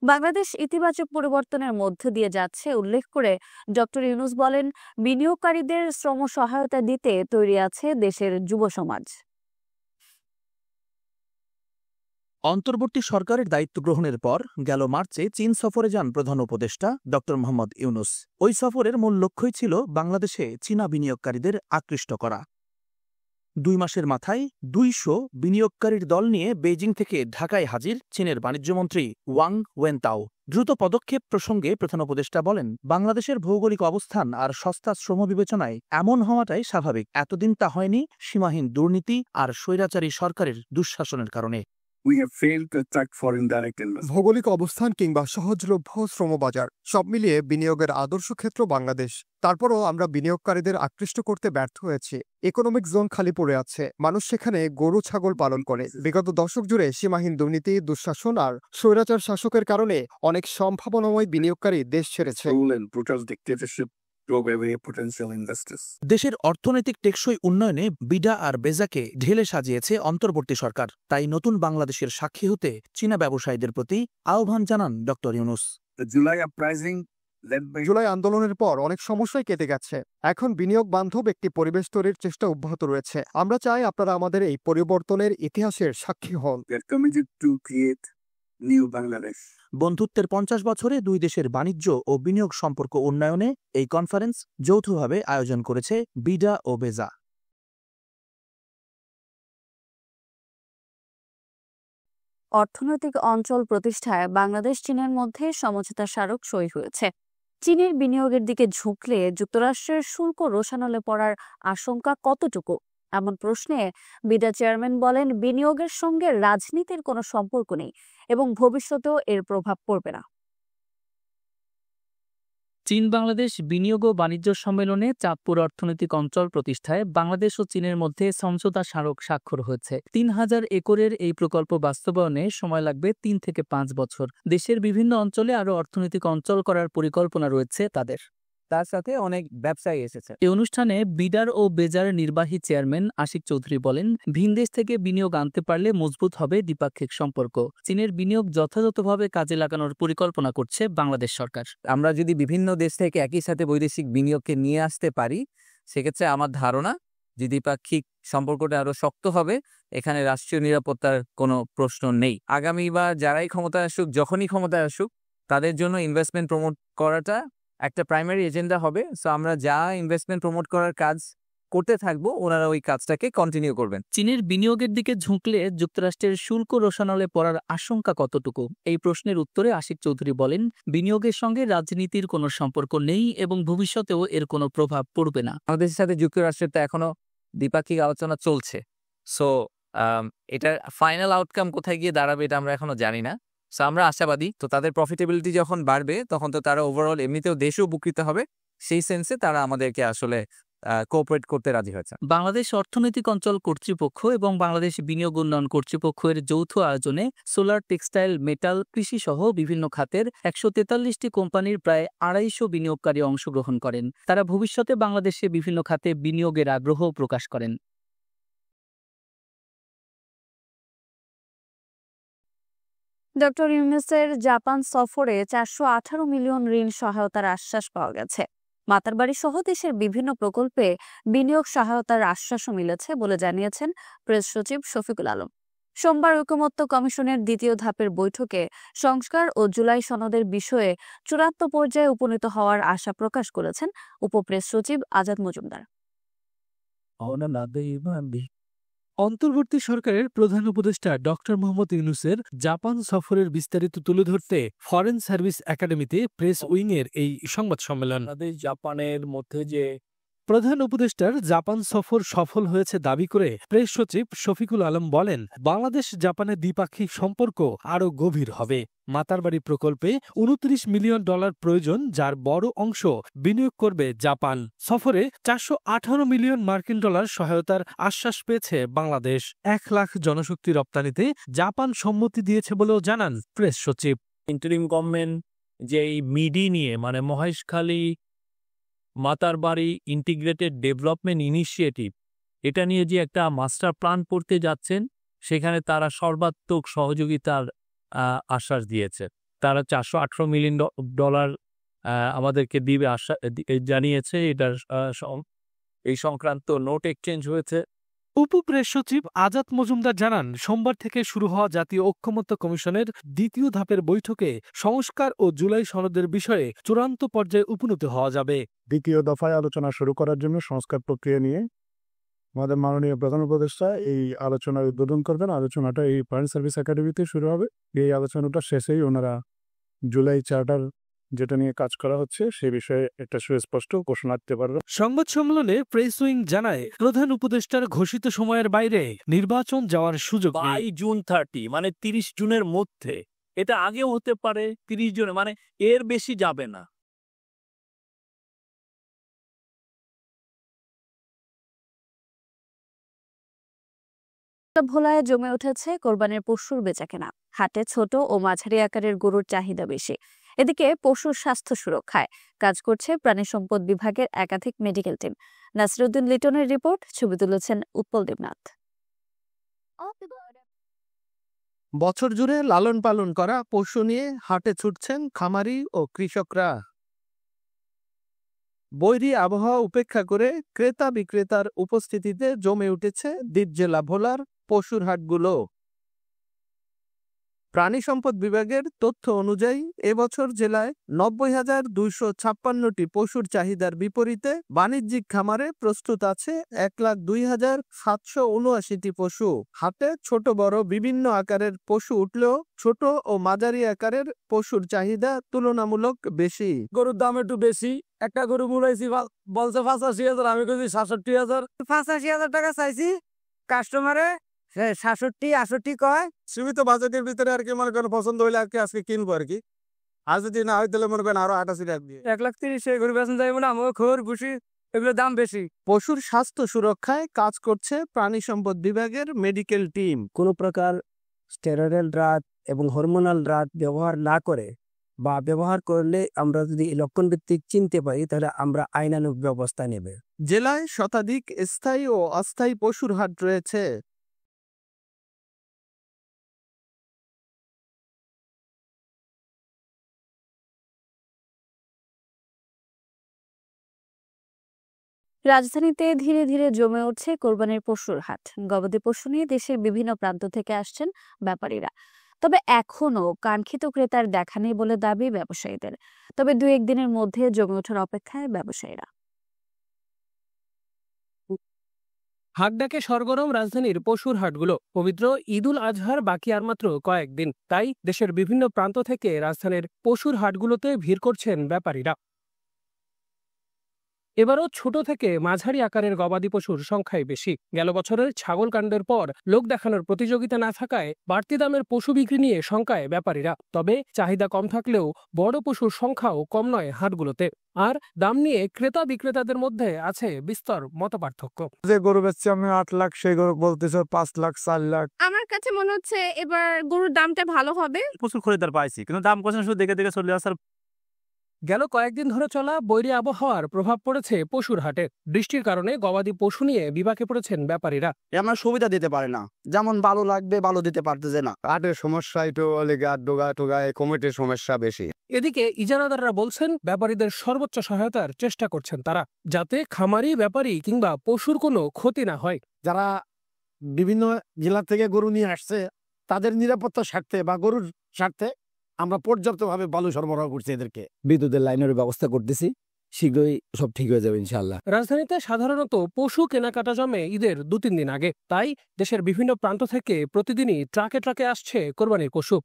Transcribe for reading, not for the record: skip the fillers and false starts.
বাংলাদেশ ইতিবাচক পরিবর্তনের মধ্য দিয়ে যাচ্ছে উল্লেখ করে ডক্টর ইউনূস বলেন, বিনিয়োগকারীদের শ্রম সহায়তা দিতে তৈরি আছে দেশের যুব সমাজ। অন্তর্বর্তী সরকারের দায়িত্ব গ্রহণের পর গেল মার্চে চীন সফরে যান প্রধান উপদেষ্টা ড মোহাম্মদ ইউনূস। ওই সফরের মূল লক্ষ্যই ছিল বাংলাদেশে চীনা বিনিয়োগকারীদের আকৃষ্ট করা। 2 মাসের মাথায় 200 বিনিয়োগকারীর দল নিয়ে বেইজিং থেকে ঢাকায় হাজির চীনের বাণিজ্যমন্ত্রী ওয়াং ওয়েনতাও। দ্রুত পদক্ষেপ প্রসঙ্গে প্রধান উপদেষ্টা বলেন, বাংলাদেশের ভৌগোলিক অবস্থান আর সস্তা শ্রম বিবেচনায় এমন হওয়াটাই স্বাভাবিক। এতদিন তা হয়নি সীমাহীন দুর্নীতি আর স্বৈরাচারী সরকারের দুঃশাসনের কারণে। ভৌগোলিক অবস্থান কিংবা সহজলভ্য শ্রমবাজার সব মিলিয়ে বিনিয়োগের আদর্শ ক্ষেত্র বাংলাদেশ। তারপরও আমরা বিনিয়োগকারীদের আকৃষ্ট করতে ব্যর্থ হয়েছি। ইকোনমিক জোন খালি পড়ে আছে, মানুষ সেখানে গরু ছাগল পালন করে। বিগত দশক জুড়ে সীমাহীন দুর্নীতি, দুঃশাসন আর স্বৈরাচার শাসকের কারণে অনেক সম্ভাবনাময় বিনিয়োগকারী দেশ ছেড়েছে। দেশের অর্থনৈতিক টেকসই উন্নয়নে বিডা আর বেজাকে ঢেলে সাজিয়েছে অন্তর্বর্তী সরকার। তাই নতুন বাংলাদেশের সাক্ষী হতে চীনা ব্যবসায়ীদের প্রতি আহ্বান জানান ড ইউনূস। জুলাই আন্দোলনের পর অনেক সমস্যাই কেটে গেছে। এখন বিনিয়োগ বান্ধব একটি পরিবেশ তৈরির চেষ্টা অব্যাহত রয়েছে। আমরা চাই আপনারা আমাদের এই পরিবর্তনের ইতিহাসের সাক্ষী হন। বন্ধুত্বের 50 বছরে 2 দেশের বাণিজ্য ও বিনিয়োগ সম্পর্ক উন্নয়নে এই কনফারেন্স যৌথভাবে আয়োজন করেছে বিডা ও বেজা। অর্থনৈতিক অঞ্চল প্রতিষ্ঠায় বাংলাদেশ চীনের মধ্যে সমঝোতা স্মারক সই হয়েছে। চীনের বিনিয়োগের দিকে ঝুঁকলে যুক্তরাষ্ট্রের শুল্ক রোষানলে পড়ার আশঙ্কা কতটুকু? এমন প্রশ্নে বিডা চেয়ারম্যান বলেন, বিনিয়োগের সঙ্গে রাজনীতির কোনো সম্পর্ক নেই এবং ভবিষ্যতেও এর প্রভাব পড়বে না। চীন বাংলাদেশ বিনিয়োগ ও বাণিজ্য সম্মেলনে চাঁদপুর অর্থনৈতিক অঞ্চল প্রতিষ্ঠায় বাংলাদেশ ও চীনের মধ্যে সমঝোতা স্মারক স্বাক্ষর হয়েছে। 3000 একরের এই প্রকল্প বাস্তবায়নে সময় লাগবে 3 থেকে 5 বছর। দেশের বিভিন্ন অঞ্চলে আরও অর্থনৈতিক অঞ্চল করার পরিকল্পনা রয়েছে তাদের। তার সাথে অনেক ব্যবসায়ী এসেছে। এই অনুষ্ঠানে বিডার ও বেজার নির্বাহী চেয়ারম্যান আশিক চৌধুরী বলেন, ভিনদেশ থেকে বিনিয়োগ আনতে পারলে মজবুত হবে দ্বিপাক্ষিক সম্পর্ক। চীনের বিনিয়োগ যথাযথভাবে কাজে লাগানোর পরিকল্পনা করছে বাংলাদেশ সরকার। আমরা যদি বিভিন্ন দেশ থেকে একই সাথে বৈদেশিক বিনিয়োগকে নিয়ে আসতে পারি, সেক্ষেত্রে আমার ধারণা যে দ্বিপাক্ষিক সম্পর্কটা আরো শক্ত হবে। এখানে রাষ্ট্রীয় নিরাপত্তার কোনো প্রশ্ন নেই। আগামীবার যারাই ক্ষমতায় আসুক, যখনই ক্ষমতায় আসুক, তাদের জন্য ইনভেস্টমেন্ট প্রমোট করাটা একটা প্রাইমারি এজেন্ডা হবে। সো আমরা যা ইনভেস্টমেন্ট প্রমোট করার কাজ করতে থাকবো, ওনারা ওই কাজটাকে কন্টিনিউ করবেন। চীনের বিনিয়োগের দিকে ঝুঁকলে যুক্তরাষ্ট্রের শুল্ক রোষানলে পড়ার আশঙ্কা কতটুকু? এই প্রশ্নের উত্তরে আশিক চৌধুরী বলেন, বিনিয়োগের সঙ্গে রাজনীতির কোনো সম্পর্ক নেই এবং ভবিষ্যতেও এর কোনো প্রভাব পড়বে না। আমাদের সাথে যুক্তরাষ্ট্রের তো এখনো দ্বিপাক্ষিক আলোচনা চলছে। সো এটার ফাইনাল আউটকাম কোথায় গিয়ে দাঁড়াবে এটা আমরা এখনো জানি না। সো আমরা আশাবাদী। তো তাদের প্রফিটেবিলিটি যখন বাড়বে, তখন তো তারা ওভারঅল এমনিতেও দেশও উপকৃত হবে। সেই সেন্সে তারা আমাদেরকে আসলে কোঅপারেট করতে রাজি হয়েছে। বাংলাদেশ অর্থনৈতিক অঞ্চল কর্তৃপক্ষ এবং বাংলাদেশ বিনিয়োগ উন্নয়ন কর্তৃপক্ষের যৌথ আয়োজনে সোলার, টেক্সটাইল, মেটাল, কৃষি সহ বিভিন্ন খাতের 143টি কোম্পানির প্রায় 250 বিনিয়োগকারী অংশগ্রহণ করেন। তারা ভবিষ্যতে বাংলাদেশে বিভিন্ন খাতে বিনিয়োগের আগ্রহ প্রকাশ করেন। ডক্টর ইউনূসের জাপান সফরে 418 মিলিয়ন ঋণ সহায়তার আশ্বাস পাওয়া গেছে। মাতারবাড়ি সহ দেশের বিভিন্ন প্রকল্পে বিনিয়োগ সহায়তার আশ্বাসও মিলেছে বলে জানিয়েছেন প্রেস সচিব শফিকুল আলম। সোমবার ঐকমত্য কমিশনের 2য় ধাপের বৈঠকে সংস্কার ও জুলাই সনদের বিষয়ে চূড়ান্ত পর্যায়ে উপনীত হওয়ার আশা প্রকাশ করেছেন উপপ্রেস সচিব আজাদ মজুমদার। অন্তর্বর্তী সরকারের প্রধান উপদেষ্টা ডক্টর মোহাম্মদ ইউনূসের জাপান সফরের বিস্তারিত তুলে ধরতে ফরেন সার্ভিস একাডেমিতে প্রেস উইংয়ের এই সংবাদ সম্মেলন। জাপানের মধ্যে যে প্রধান উপদেষ্টার জাপান সফর সফল হয়েছে দাবি করে প্রেস সচিব শফিকুল আলম বলেন, বাংলাদেশ জাপানের দ্বিপাক্ষিক সম্পর্ক আরও গভীর হবে। মাতারবাড়ি প্রকল্পে $29 মিলিয়ন প্রয়োজন, যার বড় অংশ বিনিয়োগ করবে জাপান। সফরে 418 মিলিয়ন মার্কিন ডলার সহায়তার আশ্বাস পেয়েছে বাংলাদেশ। 1 লাখ জনশক্তি রপ্তানিতে জাপান সম্মতি দিয়েছে বলেও জানান প্রেস সচিব। ইন্টারিম গভর্নমেন্ট যে এই মিডি নিয়ে, মানে Maheshkhali Matarbari integrated development initiative, এটা নিয়ে যে একটা মাস্টার প্ল্যান করতে যাচ্ছেন, সেখানে তারা সর্বাত্মক সহযোগিতার আশ্বাস দিয়েছে। তারা $418 মিলিয়ন আমাদেরকে দিবে জানিয়েছে। এটার এই সংক্রান্ত নোট এক্সচেঞ্জ হয়েছে। উপপ্রেস সচিব আজাদ মজুমদার জানান, সোমবার থেকে শুরু হওয়া জাতীয় ঐকমত্য কমিশনের দ্বিতীয় ধাপের বৈঠকে সংস্কার ও জুলাই সনদের বিষয়ে চূড়ান্ত পর্যায়ে উপনীত হওয়া যাবে। দ্বিতীয় দফায় আলোচনা শুরু করার জন্য সংস্কার প্রক্রিয়া নিয়ে আমাদের মাননীয় প্রধান উপদেষ্টা এই আলোচনার উদ্বোধন করবেন। আলোচনাটা এই ফরেন সার্ভিস একাডেমিতে শুরু হবে। এই আলোচনাটা শেষেই ওনারা জুলাই চার্টার যেটা নিয়ে কাজ করা হচ্ছে সে বিষয়ে একটা সুস্পষ্ট ঘোষণা দিতে পারবে। সংবাদ সম্মেলনে প্রেস উইং জানায়, প্রধান উপদেষ্টার ঘোষিত সময়ের বাইরে নির্বাচন যাওয়ার সুযোগ নেই। বাই জুন 30, মানে 30 জুনের মধ্যে। এটা আগেও হতে পারে, 30 জুনে, মানে এর বেশি যাবে না। ভোলায় জমে উঠেছে কোরবানির পশুর বেচাকেনা। হাটে ছোট ও মাঝারি আকারের গরুর চাহিদা বেশি। এদিকে পশুর স্বাস্থ্য সুরক্ষায় কাজ করছে প্রাণী সম্পদ বিভাগের একাধিক মেডিকেল টিম। নাসিরউদ্দিন লিটনের রিপোর্ট, ছবি তুলেছেন উৎপল দেবনাথ। বছর জুড়ে লালন পালন করা পশু নিয়ে হাটে ছুটছেন খামারি ও কৃষকরা। বৈরী আবহাওয়া উপেক্ষা করে ক্রেতা বিক্রেতার উপস্থিতিতে জমে উঠেছে দ্বীপ জেলা ভোলার পশুর হাটগুলো। প্রাণী সম্পদ বিভাগের তথ্য অনুযায়ী এবছর জেলায় 90,256টি পশুর চাহিদার বিপরীতে বাণিজ্যিক খামারে প্রস্তুত আছে 1,02,779টি পশু। হাটে ছোট বড় বিভিন্ন আকারের পশু উঠলেও ছোট ও মাঝারি আকারের পশুর চাহিদা তুলনামূলক বেশি। গরুর দাম একটু বেশি। একটা গরু মুড়াইছি বলছে 85,000, আমি কইছি 67,000। 85,000 টাকা চাইছি, কাস্টমারে 67-68 কয়। সীমিত বাজেটের ভিতরে আর কি মনে করেন পছন্দ হইলে আর কি আজকে কিনবো আর কি। আর যদি না হয় তাহলে মনে করেন আরো 88 টাকা দিয়ে 1,30,000 গরু বেচন যাইব না, আমার খোর ভুসি এগুলোর দাম বেশি। পশুর স্বাস্থ্য সুরক্ষায় কাজ করছে প্রাণী সম্পদ বিভাগের মেডিকেল টিম। কোনো প্রকার স্টেরয়েড ড্রাগ এবং হরমোনাল ড্রাগ ব্যবহার না করে বা ব্যবহার করলে আমরা যদি লক্ষণ ভিত্তিক চিনতে পারি তাহলে আমরা আইনানুগ ব্যবস্থা নেবে। জেলায় শতাধিক স্থায়ী ও অস্থায়ী পশুর হাট রয়েছে। রাজধানীতে ধীরে ধীরে জমে উঠছে কোরবানির পশুর হাট। গবাদি পশু নিয়ে দেশের বিভিন্ন প্রান্ত থেকে আসছেন ব্যাপারীরা। তবে এখনো কাঙ্ক্ষিত ক্রেতার দেখা নেই বলে দাবি ব্যবসায়ীদের। তবে 2-1 দিনের মধ্যে জমে ওঠার অপেক্ষায় ব্যবসায়ীরা। হাটডাকে সরগরম রাজধানীর পশুর হাটগুলো। পবিত্র ঈদুল আজহার বাকি আর মাত্র কয়েকদিন, তাই দেশের বিভিন্ন প্রান্ত থেকে রাজধানীর পশুর হাটগুলোতে ভিড় করছেন ব্যাপারীরা। এবারও ছোট থেকে মাঝারি আকারের গবাদি পশুর সংখ্যাই বেশি। গেল বছরের ছাগল কাণ্ডের পর লোক দেখানোর প্রতিযোগিতা না থাকায় বাড়তি দামের পশু বিক্রি নিয়ে শঙ্কায় ব্যাপারীরা। তবে চাহিদা কম থাকলেও বড় পশুর সংখ্যাও কম নয় হাটগুলোতে। আর দাম নিয়ে ক্রেতা বিক্রেতাদের মধ্যে আছে বিস্তর মতপার্থক্য। যে গরু বেচছি আমি 8 লাখ, সেই গরু বলতেছে 5 লাখ 4 লাখ। আমার কাছে মনে হচ্ছে এবার গরুর দামটা ভালো হবে। প্রচুর খরিদ্দার পাইছি, কিন্তু দাম কষানো শুধু দেখে দেখে চলে আসার। গেল কয়েকদিন ধরে চলা বৈরী আবহাওয়ার প্রভাব পড়েছে পশুর হাটে। বৃষ্টির কারণে গবাদি পশু নিয়ে বিপাকে পড়েছেন ব্যাপারীরা। আমার সুবিধা দিতে পারে না, যেমন ভালো লাগবে ভালো দিতে পারতেছে না। হাটের সমস্যা একটু লেগে ডোগা টোগায় কমিটির সমস্যা বেশি। এদিকে ইজারাদাররা বলছেন ব্যাপারীদের সর্বোচ্চ সহায়তার চেষ্টা করছেন তারা, যাতে খামারি ব্যাপারী কিংবা পশুর কোনো ক্ষতি না হয়। যারা বিভিন্ন জেলা থেকে গরু নিয়ে আসছে তাদের নিরাপত্তার স্বার্থে বা গরুর স্বার্থে আমরা পর্যাপ্তভাবে বালু সরবরাহ করছি এদেরকে। বিদ্যুতের লাইনের ব্যবস্থা করতেছি, শীঘ্রই সব ঠিক হয়ে যাবে ইনশাআল্লাহ। রাজধানীতে সাধারণত পশু কেনাকাটা জমে ঈদের 2-3 দিন আগে, তাই দেশের বিভিন্ন প্রান্ত থেকে প্রতিদিনই ট্রাকে ট্রাকে আসছে কোরবানির পশু।